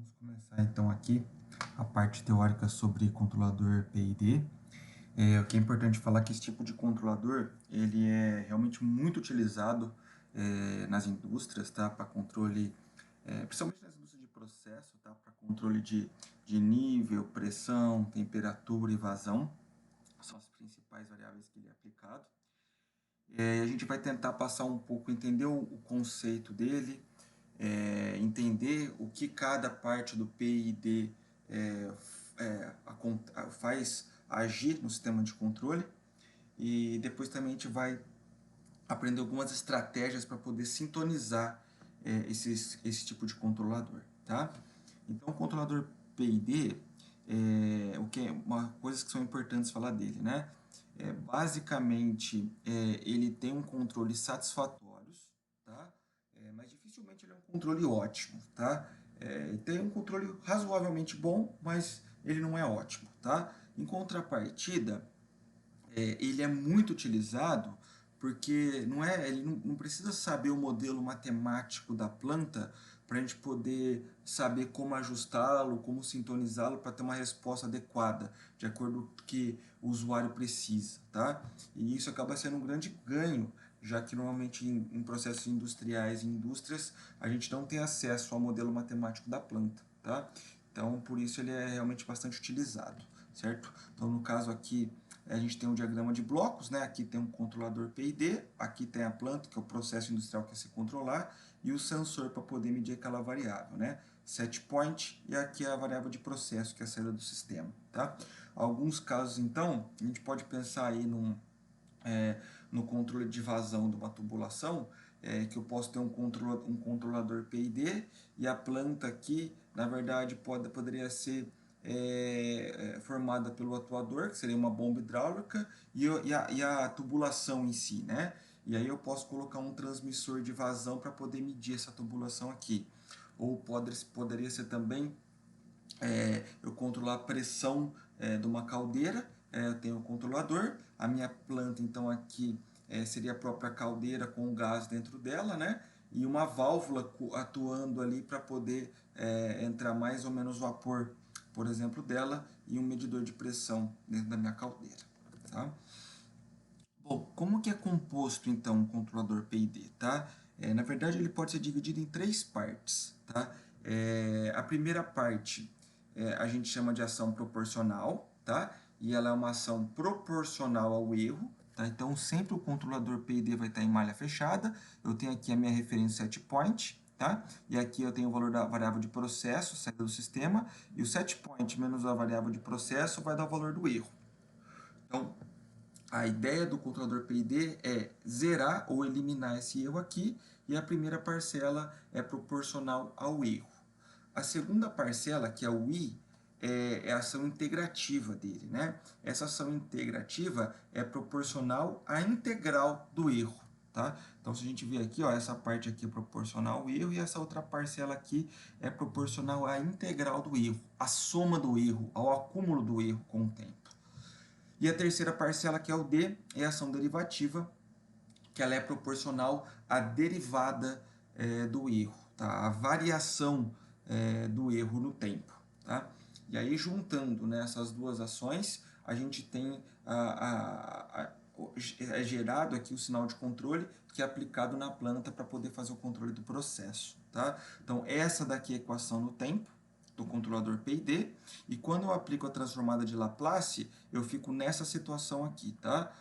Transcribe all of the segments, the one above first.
Vamos começar então aqui a parte teórica sobre controlador PID. O que é importante falar é que esse tipo de controlador ele é realmente muito utilizado nas indústrias, tá? Para controle, principalmente nas indústrias de processo, tá? Para controle de nível, pressão, temperatura e vazão. São as principais variáveis que ele é aplicado. A gente vai tentar passar um pouco, entender o conceito dele, entender o que cada parte do PID faz agir no sistema de controle, e depois também a gente vai aprender algumas estratégias para poder sintonizar esse tipo de controlador, tá? Então, o controlador PID, o que é uma coisas que são importantes falar dele, né? Basicamente, ele tem um controle satisfatórios, tá? Mas dificilmente ele é um controle ótimo, tá? Tem um controle razoavelmente bom, mas ele não é ótimo, tá? Em contrapartida, ele é muito utilizado porque ele não precisa saber o modelo matemático da planta para a gente poder saber como ajustá-lo, como sintonizá-lo para ter uma resposta adequada, de acordo com o que o usuário precisa, tá? E isso acaba sendo um grande ganho, já que normalmente em processos industriais e indústrias a gente não tem acesso ao modelo matemático da planta, tá? Então, por isso ele é realmente bastante utilizado, certo? Então, no caso aqui, a gente tem um diagrama de blocos, né? Aqui tem um controlador PID, aqui tem a planta, que é o processo industrial que quer se controlar, e o sensor para poder medir aquela variável, né? Set point, e aqui é a variável de processo, que é a saída do sistema, tá? Alguns casos, então, a gente pode pensar aí no controle de vazão de uma tubulação, que eu posso ter um controlador PID, e a planta aqui, na verdade, poderia ser formada pelo atuador, que seria uma bomba hidráulica, e a tubulação em si, né? E aí eu posso colocar um transmissor de vazão para poder medir essa tubulação aqui. Ou poderia ser também eu controlar a pressão de uma caldeira, eu tenho um controlador, a minha planta então aqui seria a própria caldeira com o gás dentro dela, né? E uma válvula atuando ali para poder entrar mais ou menos vapor, por exemplo, dela, e um medidor de pressão dentro da minha caldeira, tá? Bom, como que é composto então um controlador PID, tá? Na verdade ele pode ser dividido em três partes, tá? A primeira parte a gente chama de ação proporcional, tá? E ela é uma ação proporcional ao erro, tá? Então sempre o controlador PID vai estar em malha fechada. Eu tenho aqui a minha referência set point, tá? E aqui eu tenho o valor da variável de processo, saída do sistema, e o set point menos a variável de processo vai dar o valor do erro. Então, a ideia do controlador PID é zerar ou eliminar esse erro aqui, e a primeira parcela é proporcional ao erro. A segunda parcela, que é o I, é a ação integrativa dele, né? Essa ação integrativa é proporcional à integral do erro, tá? Então, se a gente ver aqui, ó, essa parte aqui é proporcional ao erro, e essa outra parcela aqui é proporcional à integral do erro, à soma do erro, ao acúmulo do erro com o tempo. E a terceira parcela, que é o D, é a ação derivativa, que ela é proporcional à derivada do erro, tá? A variação do erro no tempo, tá? E aí, juntando, né, essas duas ações, a gente tem gerado aqui o sinal de controle, que é aplicado na planta para poder fazer o controle do processo, tá? Então, essa daqui é a equação no tempo do controlador PID, e quando eu aplico a transformada de Laplace, eu fico nessa situação aqui, tá?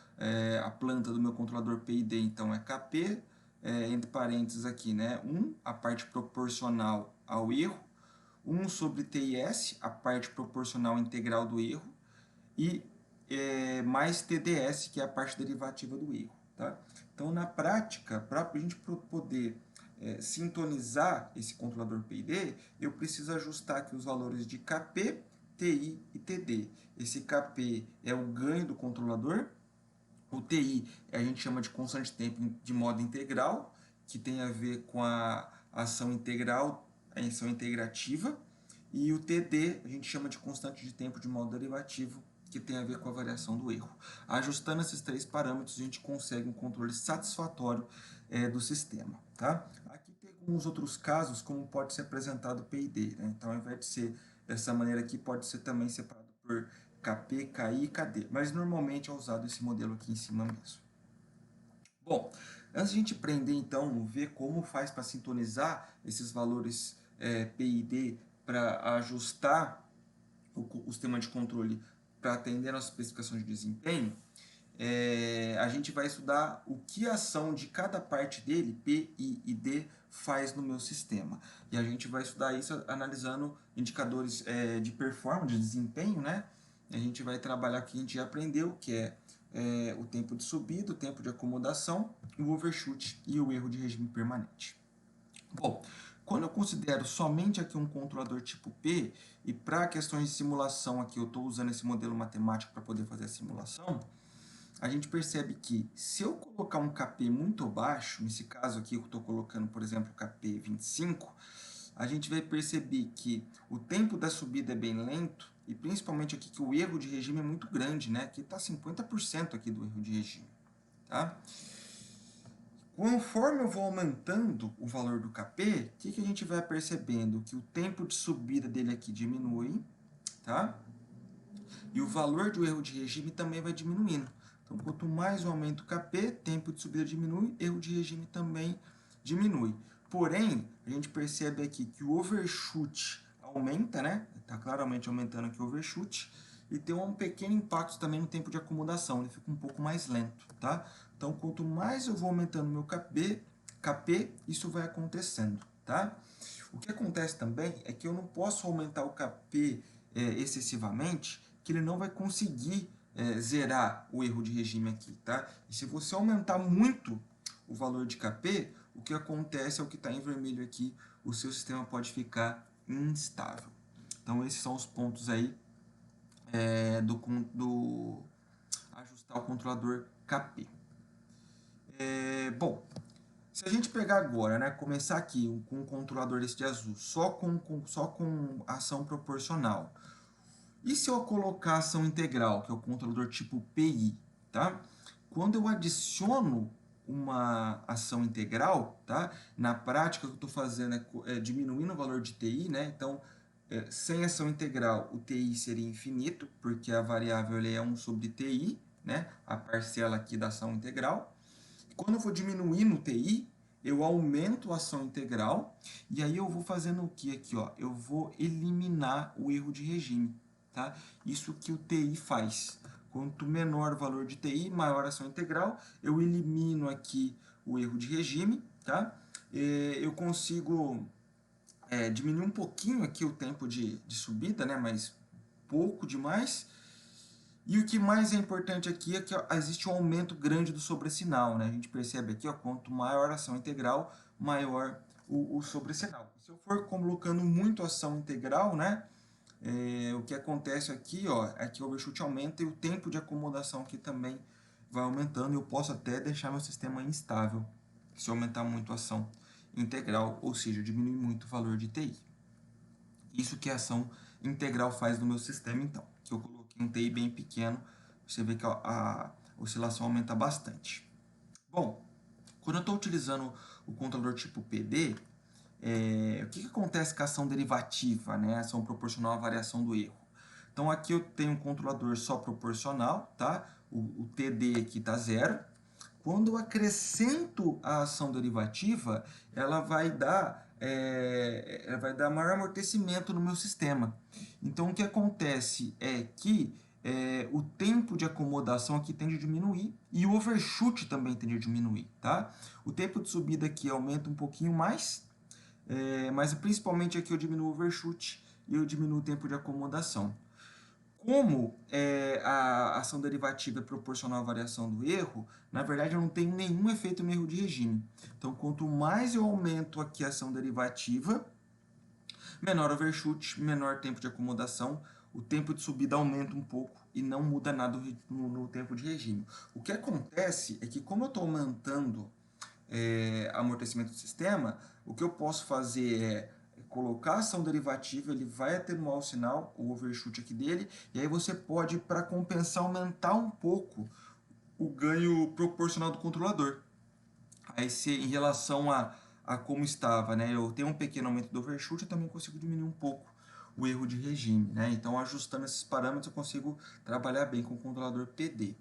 A planta do meu controlador PID, então, é Kp, entre parênteses aqui, né? 1, a parte proporcional ao erro, 1 sobre TIS, a parte proporcional integral do erro, e mais TDS, que é a parte derivativa do erro, tá? Então, na prática, para a gente poder sintonizar esse controlador PID, eu preciso ajustar aqui os valores de Kp, TI e TD. Esse Kp é o ganho do controlador, o TI a gente chama de constante de tempo de modo integral, que tem a ver com a ação integral, a ação integrativa, e o TD a gente chama de constante de tempo de modo derivativo, que tem a ver com a variação do erro. Ajustando esses três parâmetros, a gente consegue um controle satisfatório do sistema, tá? Aqui tem alguns outros casos, como pode ser apresentado o PID, né? Então, ao invés de ser dessa maneira aqui, pode ser também separado por KP, KI e KD, mas normalmente é usado esse modelo aqui em cima mesmo. Bom, antes de a gente aprender, então, ver como faz para sintonizar esses valores PID para ajustar o sistema de controle para atender a nossa especificação de desempenho, a gente vai estudar o que a ação de cada parte dele, P, I e D, faz no meu sistema. E a gente vai estudar isso analisando indicadores de performance, de desempenho, né? A gente vai trabalhar o que a gente já aprendeu, que é o tempo de subida, o tempo de acomodação, o overshoot e o erro de regime permanente. Bom, quando eu considero somente aqui um controlador tipo P, e para questões de simulação aqui eu estou usando esse modelo matemático para poder fazer a simulação, a gente percebe que se eu colocar um KP muito baixo, nesse caso aqui eu estou colocando, por exemplo, KP 25, a gente vai perceber que o tempo da subida é bem lento, e principalmente aqui que o erro de regime é muito grande, né? Aqui está 50% aqui do erro de regime, tá? Conforme eu vou aumentando o valor do KP, o que a gente vai percebendo? Que o tempo de subida dele aqui diminui, tá? E o valor do erro de regime também vai diminuindo. Então, quanto mais eu aumento o KP, tempo de subida diminui, erro de regime também diminui. Porém, a gente percebe aqui que o overshoot aumenta, né? Está claramente aumentando aqui o overshoot. E tem um pequeno impacto também no tempo de acomodação, ele fica um pouco mais lento, tá? Então, quanto mais eu vou aumentando meu KP, isso vai acontecendo, tá? O que acontece também é que eu não posso aumentar o KP excessivamente, que ele não vai conseguir zerar o erro de regime aqui, tá? E se você aumentar muito o valor de KP, o que acontece é o que está em vermelho aqui, o seu sistema pode ficar instável. Então, esses são os pontos aí do ajustar o controlador KP. Bom, se a gente pegar agora, né, começar aqui com um controlador desse de azul, só com ação proporcional, e se eu colocar ação integral, que é o controlador tipo PI, tá? Quando eu adiciono uma ação integral, tá? Na prática, o que eu estou fazendo é diminuindo o valor de TI, né? Então, sem ação integral, o TI seria infinito, porque a variável é 1 sobre TI, né? A parcela aqui da ação integral. Quando eu vou diminuindo o TI, eu aumento a ação integral, e aí eu vou fazendo o que aqui, ó? Eu vou eliminar o erro de regime, tá? Isso que o TI faz. Quanto menor o valor de TI, maior a ação integral, eu elimino aqui o erro de regime, tá? Eu consigo diminuir um pouquinho aqui o tempo de subida, né? Mas pouco demais. E o que mais é importante aqui é que existe um aumento grande do sobressinal, né? A gente percebe aqui, ó, quanto maior a ação integral, maior o sobressinal. Se eu for colocando muito ação integral, né? O que acontece aqui, ó, é que o overshoot aumenta e o tempo de acomodação aqui também vai aumentando. E eu posso até deixar meu sistema instável se eu aumentar muito a ação integral, ou seja, diminuir muito o valor de TI. Isso que a ação integral faz no meu sistema, então. Que eu coloquei um TI bem pequeno, você vê que a oscilação aumenta bastante. Bom, quando eu estou utilizando o controlador tipo PD, o que acontece com a ação derivativa, né? A ação proporcional à variação do erro. Então, aqui eu tenho um controlador só proporcional, tá? O TD aqui está zero. Quando eu acrescento a ação derivativa, ela vai dar maior amortecimento no meu sistema. Então, o que acontece é que o tempo de acomodação aqui tende a diminuir e o overshoot também tende a diminuir, tá? O tempo de subida aqui aumenta um pouquinho mais, mas principalmente aqui eu diminuo o overshoot e eu diminuo o tempo de acomodação. Como a ação derivativa é proporcional à variação do erro, na verdade eu não tenho nenhum efeito no erro de regime. Então, quanto mais eu aumento aqui a ação derivativa, menor overshoot, menor tempo de acomodação, o tempo de subida aumenta um pouco e não muda nada no tempo de regime. O que acontece é que, como eu estou aumentando amortecimento do sistema, o que eu posso fazer é colocar a ação derivativa, ele vai atenuar o sinal, o overshoot aqui dele, e aí você pode, para compensar, aumentar um pouco o ganho proporcional do controlador. Aí, em relação à a como estava, né? Eu tenho um pequeno aumento do overshoot, eu também consigo diminuir um pouco o erro de regime, né? Então, ajustando esses parâmetros, eu consigo trabalhar bem com o controlador PD.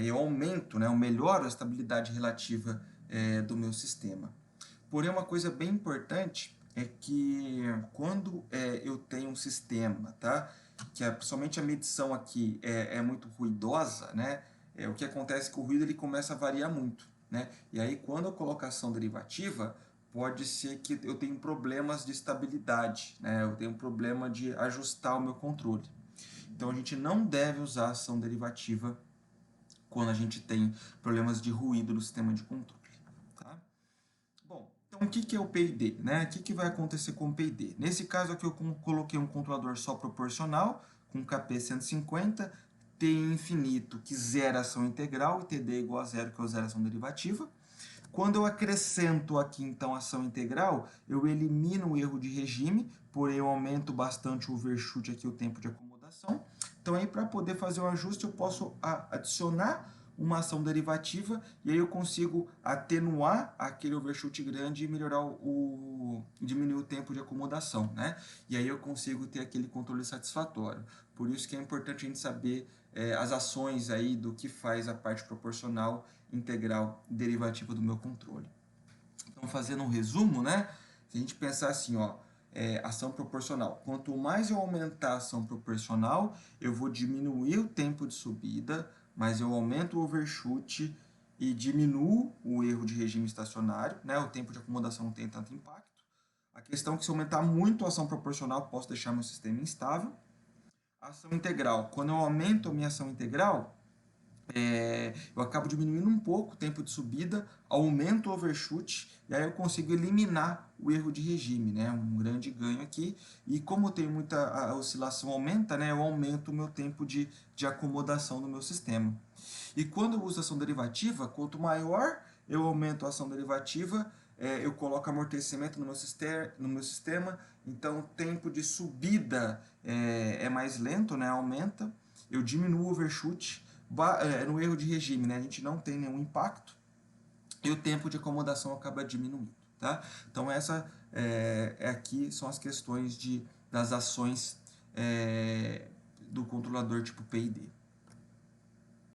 Eu aumento, né, eu melhoro a estabilidade relativa do meu sistema. Porém, uma coisa bem importante é que quando eu tenho um sistema, tá, que principalmente a medição aqui é muito ruidosa, né, o que acontece é que o ruído ele começa a variar muito, né, e aí quando eu coloco a ação derivativa, pode ser que eu tenha problemas de estabilidade, né, eu tenho um problema de ajustar o meu controle. Então a gente não deve usar a ação derivativa quando a gente tem problemas de ruído no sistema de controle. Tá? Bom, então o que é o PID? Né? O que vai acontecer com o PID? Nesse caso aqui eu coloquei um controlador só proporcional, com KP 150, T infinito, que zera ação integral, e TD igual a zero, que é o zero ação derivativa. Quando eu acrescento aqui, então, ação integral, eu elimino o erro de regime, porém eu aumento bastante o overshoot aqui, o tempo de acomodação. Então, aí, para poder fazer o ajuste, eu posso adicionar uma ação derivativa e aí eu consigo atenuar aquele overshoot grande e melhorar diminuir o tempo de acomodação, né? E aí eu consigo ter aquele controle satisfatório. Por isso que é importante a gente saber as ações aí do que faz a parte proporcional, integral e derivativa do meu controle. Então, fazendo um resumo, né? Se a gente pensar assim, ó, ação proporcional. Quanto mais eu aumentar a ação proporcional, eu vou diminuir o tempo de subida, mas eu aumento o overshoot e diminuo o erro de regime estacionário, né? O tempo de acomodação não tem tanto impacto. A questão é que se aumentar muito a ação proporcional, posso deixar meu sistema instável. Ação integral. Quando eu aumento a minha ação integral, eu acabo diminuindo um pouco o tempo de subida, aumento o overshoot, e aí eu consigo eliminar o erro de regime, né? Um grande ganho aqui. E como tem muita a oscilação aumenta, né? Eu aumento o meu tempo de acomodação no meu sistema. E quando eu uso ação derivativa, quanto maior eu aumento a ação derivativa, eu coloco amortecimento no meu sistema, então o tempo de subida é mais lento, né? Aumenta, eu diminuo o overshoot, no erro de regime, né? A gente não tem nenhum impacto e o tempo de acomodação acaba diminuindo, tá? Então essa aqui são as questões das ações do controlador tipo PID.